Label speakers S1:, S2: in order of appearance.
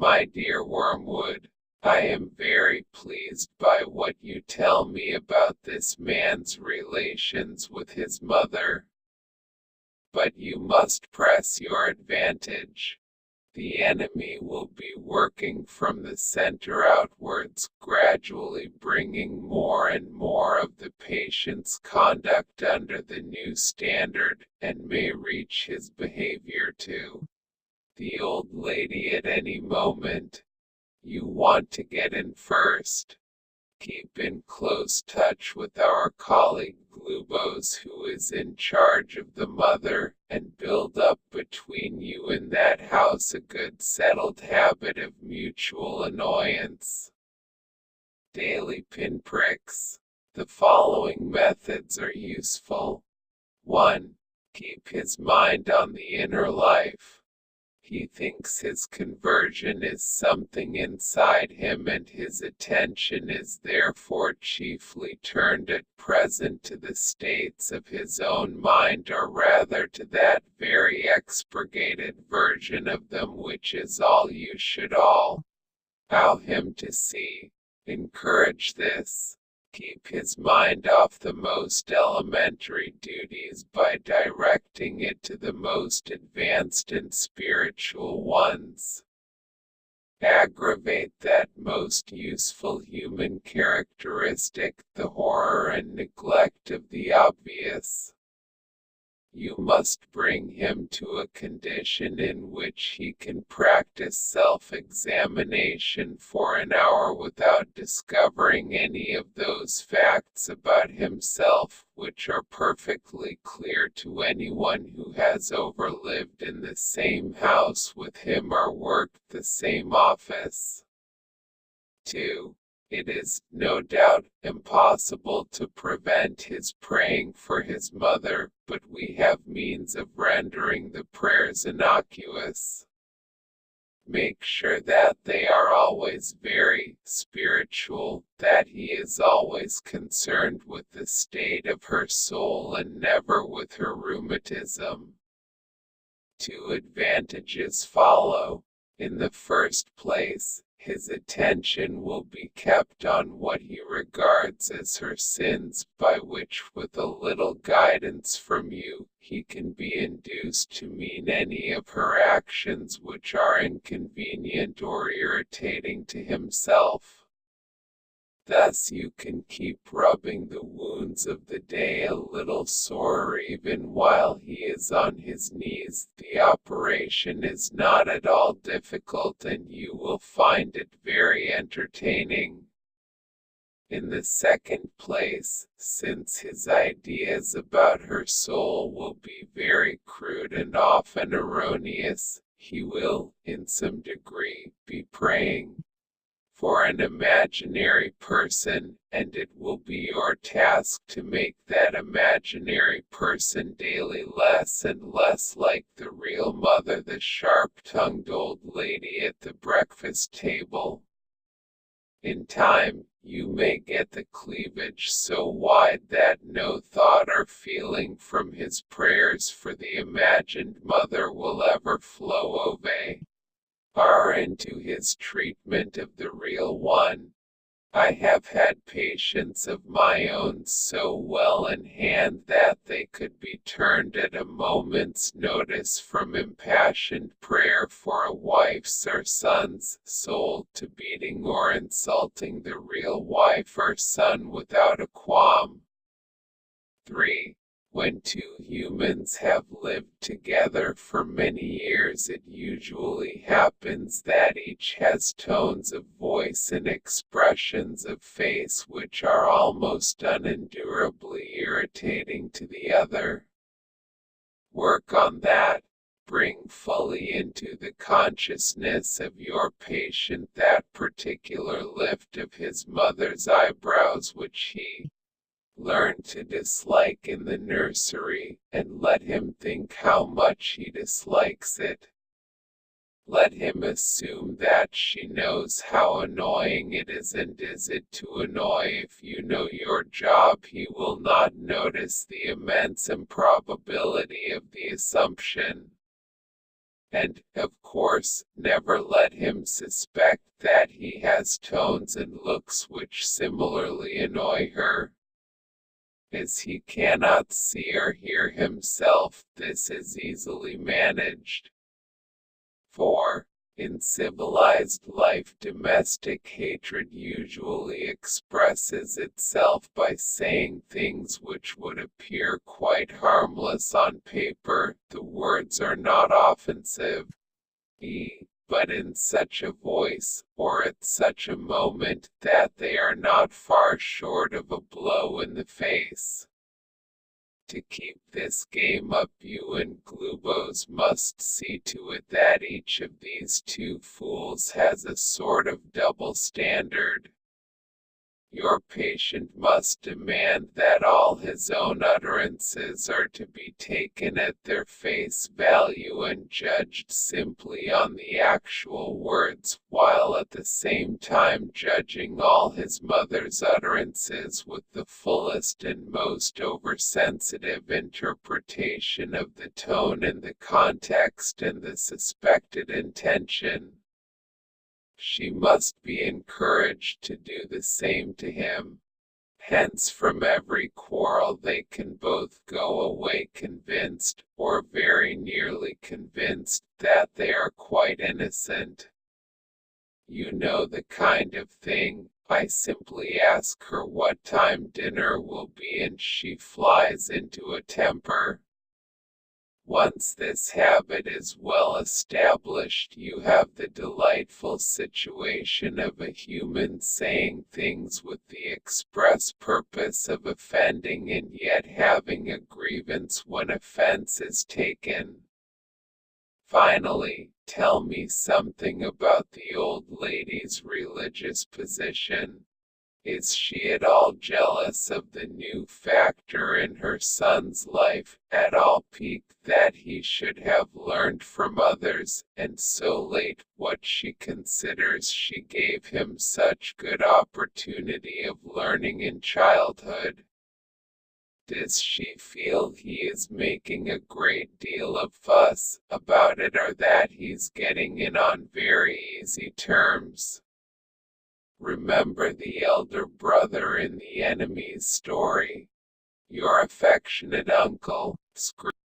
S1: My dear Wormwood, I am very pleased by what you tell me about this man's relations with his mother. But you must press your advantage. The enemy will be working from the center outwards, gradually bringing more and more of the patient's conduct under the new standard, and may reach his behavior to the old lady at any moment. You want to get in first. Keep in close touch with our colleague Glubos, who is in charge of the mother, and build up between you in that house a good settled habit of mutual annoyance. Daily pinpricks. The following methods are useful. 1. Keep his mind on the inner life. He thinks his conversion is something inside him, and his attention is therefore chiefly turned at present to the states of his own mind, or rather to that very expurgated version of them which is all you should allow him to see. Encourage this. Keep his mind off the most elementary duties by directing it to the most advanced and spiritual ones. Aggravate that most useful human characteristic, the horror and neglect of the obvious. You must bring him to a condition in which he can practice self-examination for an hour without discovering any of those facts about himself which are perfectly clear to anyone who has overlived in the same house with him or worked the same office. 2. It is, no doubt, impossible to prevent his praying for his mother, but we have means of rendering the prayers innocuous. Make sure that they are always very spiritual, that he is always concerned with the state of her soul and never with her rheumatism. 2 advantages follow. In the first place, his attention will be kept on what he regards as her sins, by which, with a little guidance from you, he can be induced to mean any of her actions which are inconvenient or irritating to himself. Thus you can keep rubbing the wounds of the day a little sore even while he is on his knees. The operation is not at all difficult, and you will find it very entertaining. In the second place, since his ideas about her soul will be very crude and often erroneous, he will, in some degree, be praying for an imaginary person, and it will be your task to make that imaginary person daily less and less like the real mother, the sharp-tongued old lady at the breakfast table. In time, you may get the cleavage so wide that no thought or feeling from his prayers for the imagined mother will ever flow over into his treatment of the real one. I have had patients of my own so well in hand that they could be turned at a moment's notice from impassioned prayer for a wife's or son's soul to beating or insulting the real wife or son without a qualm. 3. When two humans have lived together for many years, it usually happens that each has tones of voice and expressions of face which are almost unendurably irritating to the other. Work on that. Bring fully into the consciousness of your patient that particular lift of his mother's eyebrows which he learned to dislike in the nursery, and let him think how much he dislikes it. Let him assume that she knows how annoying it is, and is it to annoy if you know your job, he will not notice the immense improbability of the assumption. And, of course, never let him suspect that he has tones and looks which similarly annoy her. As he cannot see or hear himself, this is easily managed. 4. In civilized life, domestic hatred usually expresses itself by saying things which would appear quite harmless on paper. The words are not offensive, but in such a voice, or at such a moment, that they are not far short of a blow in the face. To keep this game up, you and Glubos must see to it that each of these two fools has a sort of double standard. Your patient must demand that all his own utterances are to be taken at their face value and judged simply on the actual words, while at the same time judging all his mother's utterances with the fullest and most oversensitive interpretation of the tone and the context and the suspected intention. She must be encouraged to do the same to him. Hence from every quarrel they can both go away convinced, or very nearly convinced, that they are quite innocent. You know the kind of thing. I simply ask her what time dinner will be and she flies into a temper. Once this habit is well established, you have the delightful situation of a human saying things with the express purpose of offending and yet having a grievance when offense is taken. Finally, tell me something about the old lady's religious position. Is she at all jealous of the new factor in her son's life, at all piqued that he should have learned from others, and so late, what she considers she gave him such good opportunity of learning in childhood? Does she feel he is making a great deal of fuss about it, or that he's getting in on very easy terms? Remember the elder brother in the enemy's story. Your affectionate uncle, Screwtape.